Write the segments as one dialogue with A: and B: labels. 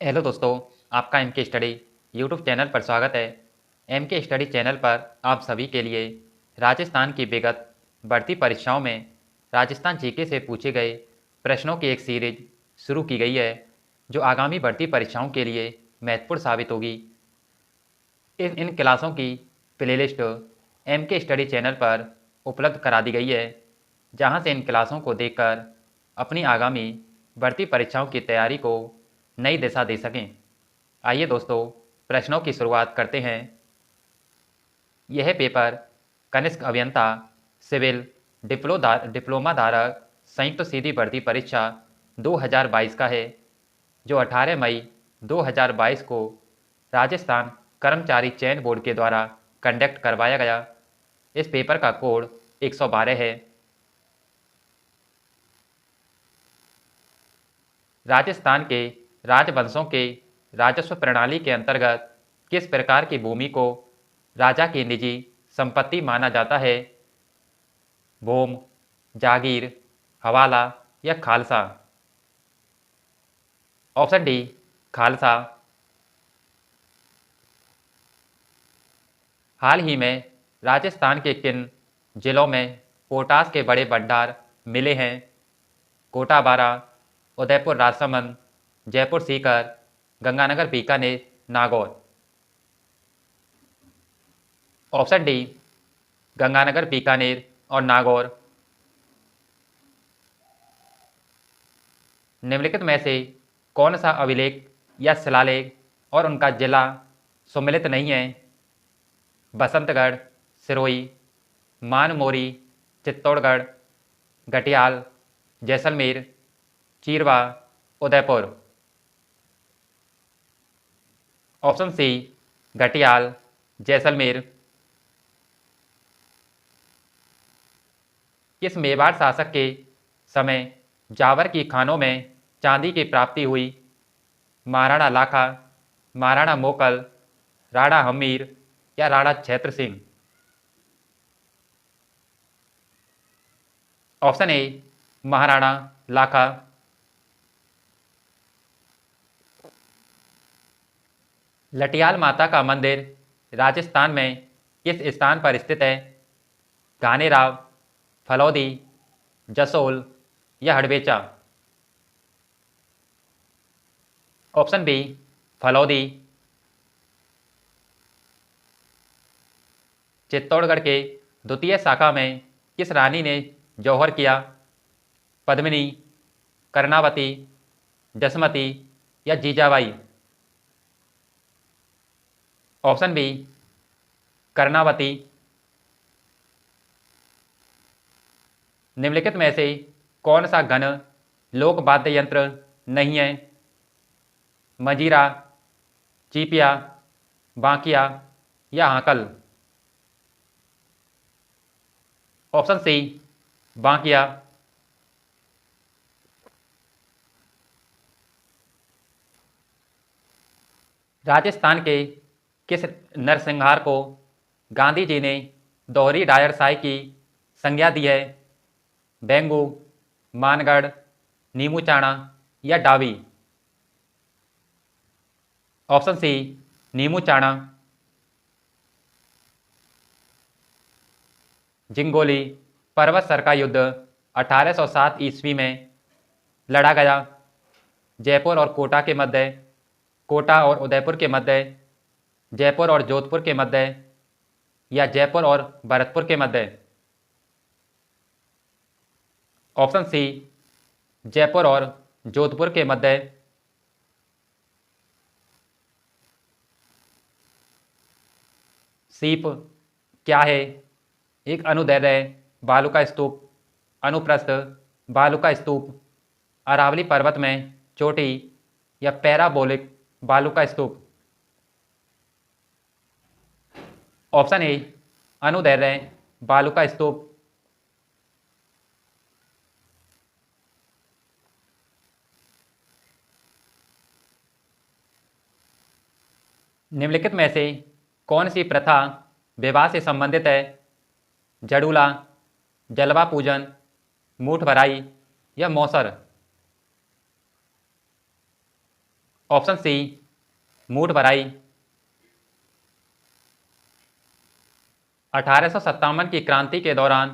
A: Hello दोस्तों, आपका M के स्टडी यूट्यूब चैनल पर स्वागत है। एम के स्टडी चैनल पर आप सभी के लिए राजस्थान की विगत बढ़ती परीक्षाओं में राजस्थान जीके से पूछे गए प्रश्नों की एक सीरीज शुरू की गई है, जो आगामी बढ़ती परीक्षाओं के लिए महत्वपूर्ण साबित होगी। इन क्लासों की प्लेलिस्ट एम के स्टडी चैनल पर उपलब्ध करा दी गई है, जहां से इन क्लासों को देखकर अपनी आगामी बढ़ती परीक्षाओं की तैयारी को नई दिशा दे सकें। आइए दोस्तों, प्रश्नों की शुरुआत करते हैं। यह पेपर कनिष्क अभियंता सिविल डिप्लोमा धारक संयुक्त सीधी भर्ती परीक्षा 2022 का है, जो 18 मई 2022 को राजस्थान कर्मचारी चयन बोर्ड के द्वारा कंडक्ट करवाया गया। इस पेपर का कोड 112 है। राजस्थान के राजवंशों के राजस्व प्रणाली के अंतर्गत किस प्रकार की भूमि को राजा की निजी संपत्ति माना जाता है? भूम, जागीर, हवाला या खालसा? ऑप्शन डी, खालसा। हाल ही में राजस्थान के किन जिलों में पोटास के बड़े भंडार मिले हैं? कोटा बारा, उदयपुर राजसमंद, जयपुर सीकर, गंगानगर बीकानेर, नागौर? ऑप्शन डी, गंगानगर बीकानेर और नागौर। निम्नलिखित में से कौन सा अभिलेख या शिलालेख और उनका जिला सुमेलित नहीं है? बसंतगढ़, सिरोही, मानमोरी, चित्तौड़गढ़, घटियाल, जैसलमेर, चीरवा, उदयपुर? Option C, Ghatiyal, Jaisalmer. किस मेवाड़ शासक के समय जावर की खानों में चांदी की प्राप्ति हुई? महाराणा लाखा, महाराणा मोकल, राणा हमीर या राणा छेत्र सिंह? ऑप्शन ए, महाराणा लाखा। लटियाल माता का मंदिर राजस्थान में किस स्थान पर स्थित है? घानेराव, फलौदी, जसोल या हड़बेचा? Option B, Phalodi. चित्तौड़गढ़ के द्वितीय शाखा में किस रानी ने जौहर किया? पद्मिनी, कर्णावती, जसमती या जीजाबाई? Option B, Karnavati. निम्नलिखित में से कौन सा घन लोक वाद्य यंत्र नहीं है? मंजीरा, चीपिया, बांकिया या हाकल? Option C, बांकिया। राजस्थान के किस नरसंहार को गांधी जी ने दोहरी डायर शाही की संज्ञा दी है? बेंगू, मानगढ़, नीमूचाणा या डावी? Option C, Neemuchana. जिंगोली पर्वत सर का युद्ध 1807 ईस्वी में लड़ा गया। जयपुर और कोटा के मध्य, कोटा और उदयपुर के मध्य, जयपुर और जोधपुर के मध्य या जयपुर और भरतपुर के मध्य? ऑप्शन सी, जयपुर और जोधपुर के मध्य। सीप क्या है? एक अनुदैर्ध्य बालू का स्तूप, अनुप्रस्थ बालू का स्तूप, अरावली पर्वत में चोटी या पैराबोलिक बालू का स्तूप? ऑप्शन ए, अनुदैर्ध्य बालू का स्तूप। निम्नलिखित में से कौन सी प्रथा विवाह से संबंधित है? जड़ूला, जलवा पूजन, मूठ भराई या मौसर? ऑप्शन सी मूठ भराई। 1857 की क्रांति के दौरान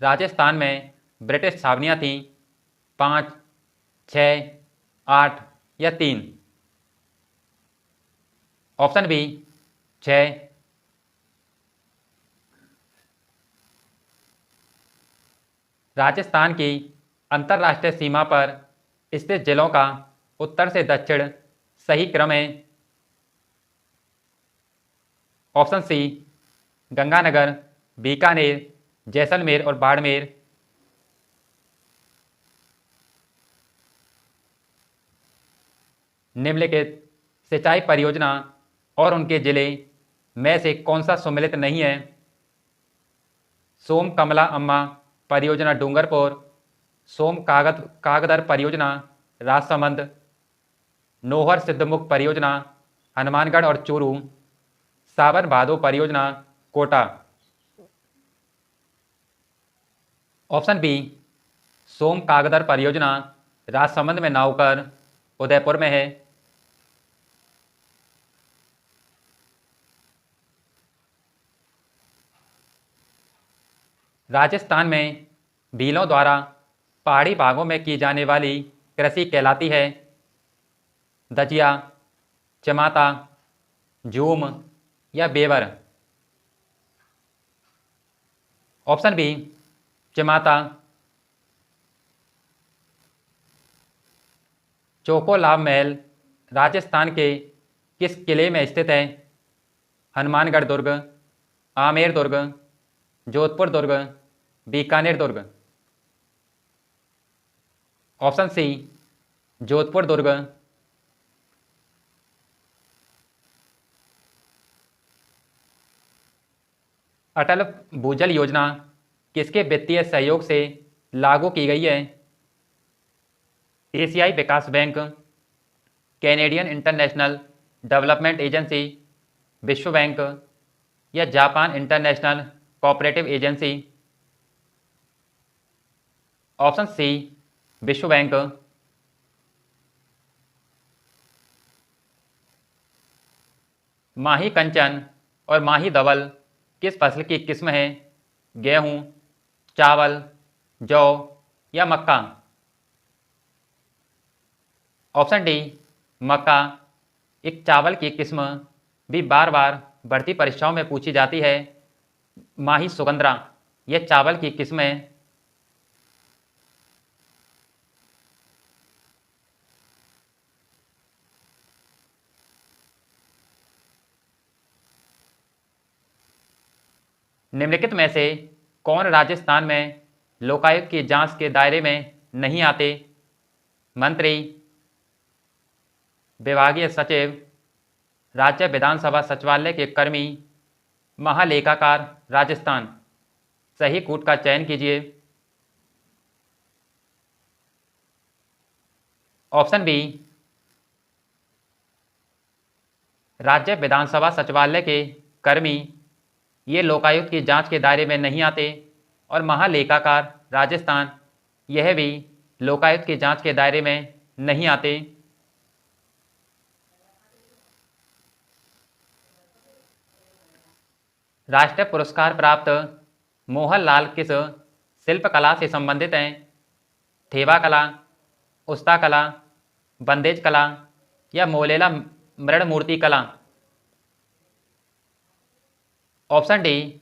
A: राजस्थान में ब्रिटिश छावनियां थीं। 5, 6, 8 या 3। Option B 6। राजस्थान की अंतर्राष्ट्रीय सीमा पर स्थित जिलों का उत्तर से दक्षिण सही क्रम है। ऑप्शन सी गंगानगर, बीकानेर, जैसलमेर और बाड़मेर। निम्नलिखित सिंचाई परियोजना और उनके जिले में से कौन सा सम्मिलित नहीं है? सोम कमला अम्मा परियोजना डूंगरपुर, सोम कागदर परियोजना राजसमंद, नोहर सिद्धमुख परियोजना हनुमानगढ़ और चूरू, सावन भादो परियोजना कोटा। ऑप्शन बी सोम कागदर परियोजना राजसमंद में नावकर, उदयपुर में है। राजस्थान में भीलों द्वारा पहाड़ी भागों में की जाने वाली कृषि कहलाती है? दजिया, चमाता, झूम या बेवर। ऑप्शन बी चमाता। चोकोलाम महल राजस्थान के किस किले में स्थित है? हनुमानगढ़ दुर्ग, आमेर दुर्ग, जोधपुर दुर्ग, बीकानेर दुर्ग। ऑप्शन सी जोधपुर दुर्ग। अटल भूजल योजना किसके वित्तीय सहयोग से लागू की गई है? एशियाई विकास bank, Canadian International Development Agency, विश्व बैंक या Japan International Cooperative Agency. Option C विश्व बैंक। माही कंचन और माही धवल किस फसल की किस्म है? गेहूं, चावल, जौ या मक्का। ऑप्शन डी मक्का। एक चावल की किस्म भी बार बार बढ़ती परीक्षाओं में पूछी जाती है। माही सुगंधरा यह चावल की किस्म है। निम्नलिखित में से कौन राजस्थान में लोकायुक्त की जांच के दायरे में नहीं आते? मंत्री, विभागीय सचिव, राज्य विधानसभा सचिवालय के कर्मी, महालेखाकार राजस्थान। सही कूट का चयन कीजिए। ऑप्शन बी राज्य विधानसभा सचिवालय के कर्मी ये लोकायुक्त की जांच के दायरे में नहीं आते, और महालेखाकार राजस्थान यह भी लोकायुक्त की जांच के दायरे में नहीं आते। राष्ट्रीय पुरस्कार प्राप्त मोहनलाल किस शिल्प कला से संबंधित हैं? थेवा कला, उस्ता कला, बंदेज कला या मोलेला मृण मूर्ति कला। ऑप्शन डी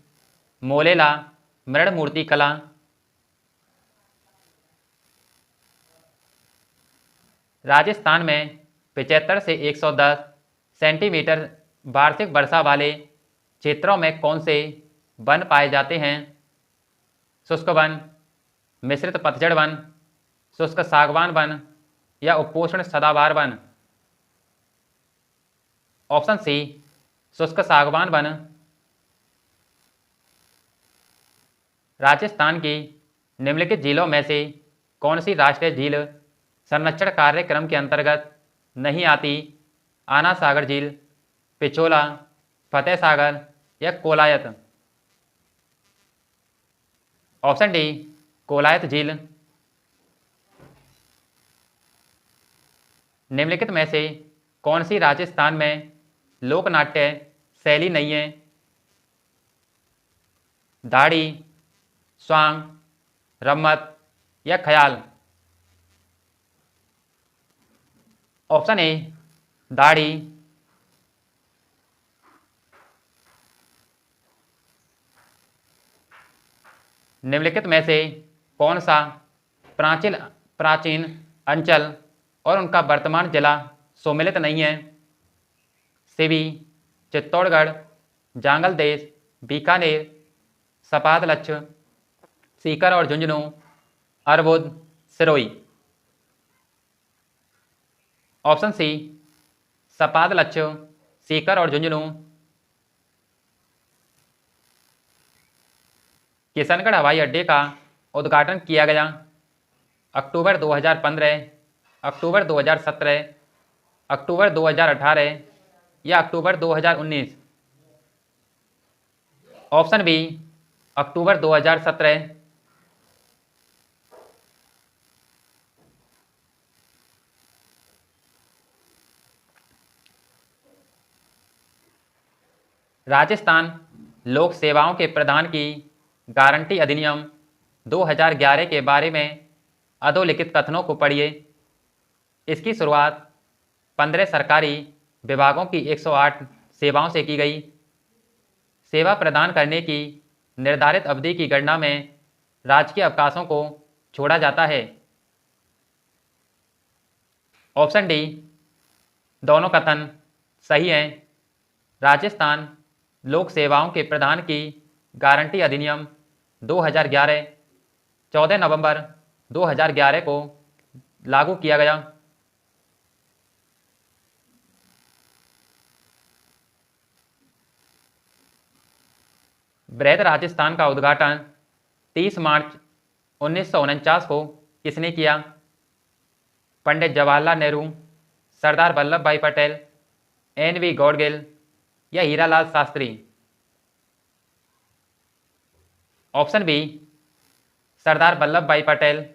A: मोलेला मृण मूर्ति कला। राजस्थान में 75 से 110 सेंटीमीटर वार्षिक वर्षा वाले क्षेत्रों में कौन से वन पाए जाते हैं? शुष्क वन, मिश्रित पतझड़ वन, शुष्क सागवान वन या उपोष्ण सदाबहार वन। ऑप्शन सी शुष्क सागवान वन। राजस्थान की निम्नलिखित झीलों में से कौन सी राष्ट्रीय झील संरक्षण कार्यक्रम के अंतर्गत नहीं आती? आना सागर झील, पिछोला, फतेह सागर या कोलायत। ऑप्शन डी कोलायत झील। निम्नलिखित में से कौन सी राजस्थान में लोकनाट्य शैली नहीं है? दाढ़ी, स्वांग, रम्मत या ख्याल? ऑप्शन ए दाढ़ी। निम्नलिखित में से कौन सा प्राचीन प्राचीन अंचल और उनका वर्तमान जिला सम्मिलित नहीं है? सिवी, चित्तौड़गढ़, जांगल देश, बीकानेर, सपाद-लच्छ, सीकर और झुंझुनू, अरवुद, सिरोही। ऑप्शन सी सपाद-लच्छ, सीकर और झुंझुनू। किशनगढ़ हवाई अड्डे का उद्घाटन किया गया अक्टूबर 2015, अक्टूबर 2017, अक्टूबर 2018 या अक्टूबर 2019? ऑप्शन बी अक्टूबर 2017। राजस्थान लोक सेवाओं के प्रदान की गारंटी अधिनियम 2011 के बारे में अधोलिखित कथनों को पढ़िए। इसकी शुरुआत 15 सरकारी विभागों की 108 सेवाओं से की गई। सेवा प्रदान करने की निर्धारित अवधि की गणना में राजकीय अवकाशों को छोड़ा जाता है। ऑप्शन डी दोनों कथन सही हैं। राजस्थान लोक सेवाओं के प्रदान की गारंटी अधिनियम 2011 14 नवंबर 2011 को लागू किया गया। बृहद राजस्थान का उद्घाटन 30 मार्च 1949 को किसने किया? पंडित जवाहरलाल नेहरू, सरदार वल्लभ भाई पटेल, एन.वी. गॉडगिल या हीरालाल शास्त्री? ऑप्शन बी सरदार वल्लभ भाई पटेल।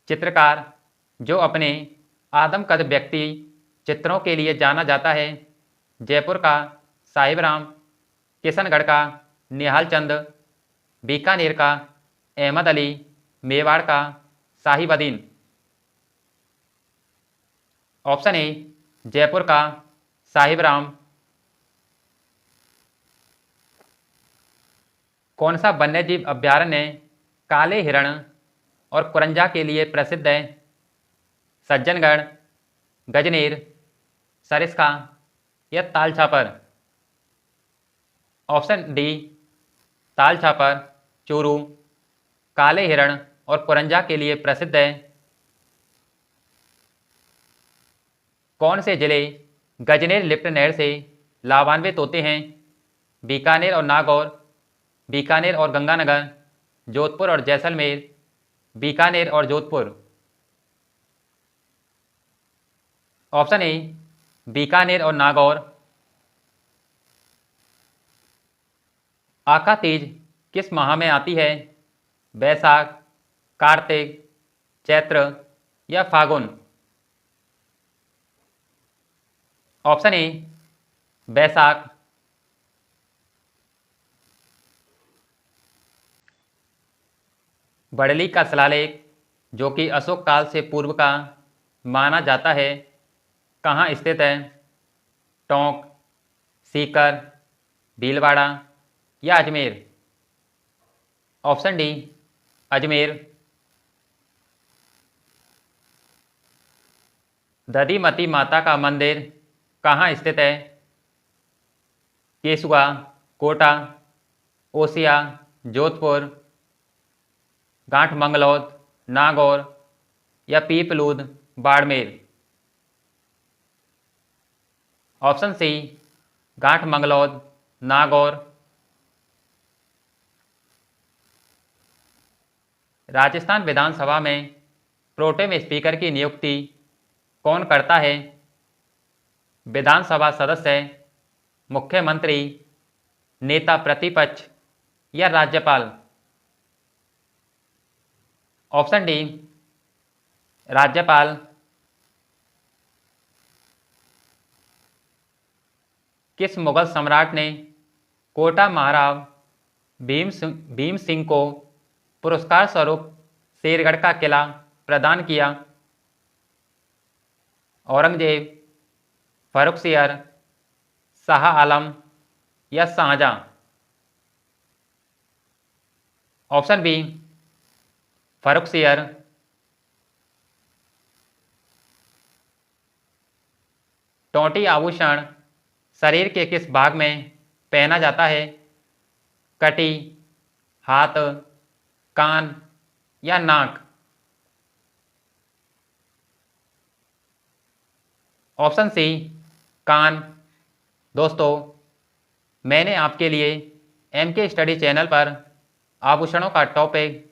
A: चित्रकार जो अपने आदमकद व्यक्ति चित्रों के लिए जाना जाता है, जयपुर का साहिब राम, किशनगढ़ का निहाल चंद, बीकानेर का अहमद अली, मेवाड़ का साहिबुद्दीन? ऑप्शन ए जयपुर का साहिब राम। कौन सा वन्यजीव अभ्यारण्य काले हिरण और कुरंजा के लिए प्रसिद्ध है? सज्जनगढ़, गजनेर, सरिस्का या ताल छापर? ऑप्शन डी ताल छापर, चूरू काले हिरण और कुरंजा के लिए प्रसिद्ध है। कौन से जिले गजनेर लिफ्ट नहर से लाभान्वित होते हैं? बीकानेर और नागौर, बीकानेर और गंगानगर, जोधपुर और जैसलमेर, बीकानेर और जोधपुर? ऑप्शन ए बीकानेर और नागौर। आका तीज किस माह में आती है? बैसाख, कार्तिक, चैत्र या फागुन? ऑप्शन ए बैसाख। बड़ली का शिलालेख जो कि अशोक काल से पूर्व का माना जाता है, कहाँ स्थित है? टोंक, सीकर, भीलवाड़ा या अजमेर? Option D Ajmer. दधिमती माता का मंदिर कहाँ स्थित है? केसुआ, कोटा, ओसिया, जोधपुर, गांठ मंगलौद, नागौर या पीपलूद, बाड़मेर? ऑप्शन सी गांठ मंगलौद, नागौर। राजस्थान विधानसभा में प्रोटेम स्पीकर की नियुक्ति कौन करता है? विधानसभा सदस्य, मुख्यमंत्री, नेता प्रतिपक्ष या राज्यपाल? ऑप्शन डी राज्यपाल। किस मुगल सम्राट ने कोटा महाराव भीम सिंह को पुरस्कार स्वरूप शेरगढ़ का किला प्रदान किया? औरंगजेब, फर्रुखसियर, शाह आलम या शाहजहां? Option B Farrukhsiyar. टोंटी आभूषण शरीर के किस भाग में पहना जाता है? कटी, हाथ, कान या नाक? ऑप्शन सी कान। दोस्तों, मैंने आपके लिए एमके स्टडी चैनल पर आभूषणों का टॉपिक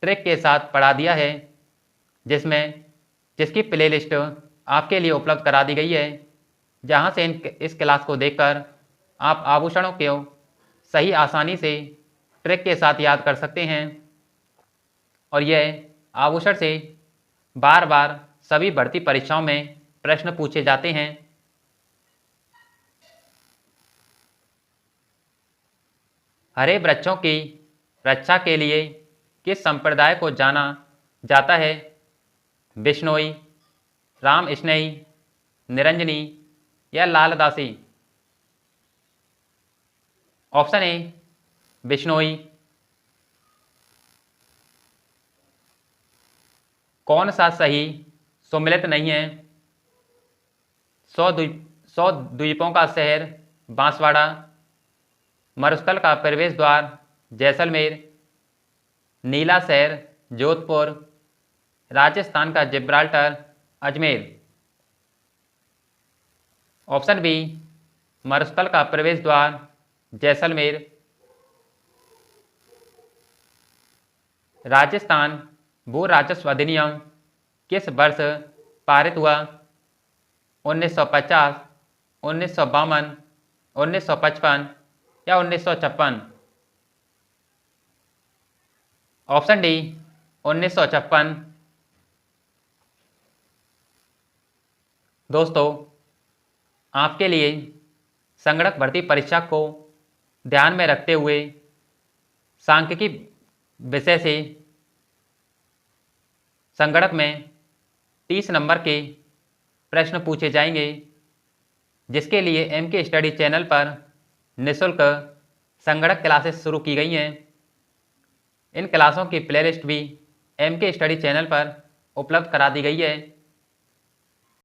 A: ट्रिक के साथ पढ़ा दिया है, जिसकी प्लेलिस्ट आपके लिए उपलब्ध करा दी गई है, जहां से इस क्लास को देखकर आप आभूषणों को सही आसानी से ट्रिक के साथ याद कर सकते हैं और यह आभूषण से बार बार सभी भर्ती परीक्षाओं में प्रश्न पूछे जाते हैं। हरे वृक्षों की रक्षा के लिए किस संप्रदाय को जाना जाता है? बिश्नोई, राम स्नेही, निरंजनी या लालदासी? Option A Bishnoi. कौन सा सही सुमेलित नहीं है? 100 द्वीपों का शहर बांसवाड़ा, मरुस्थल का प्रवेश द्वार जैसलमेर, नीला शहर जोधपुर, राजस्थान का जिब्राल्टर अजमेर? ऑप्शन बी मरुस्थल का प्रवेश द्वार जैसलमेर। राजस्थान भू राजस्व अधिनियम किस वर्ष पारित हुआ? 1950, 1952, 1955 या 1956? Option D 1956। दोस्तों, आपके लिए संगणक भर्ती परीक्षा को ध्यान में रखते हुए सांख्यिकी विषय से संगणक में 30 नंबर के प्रश्न पूछे जाएंगे, जिसके लिए एमके स्टडी चैनल पर निःशुल्क संगणक क्लासेस शुरू की गई हैं। इन क्लासों की प्लेलिस्ट भी एमके स्टडी चैनल पर उपलब्ध करा दी गई है।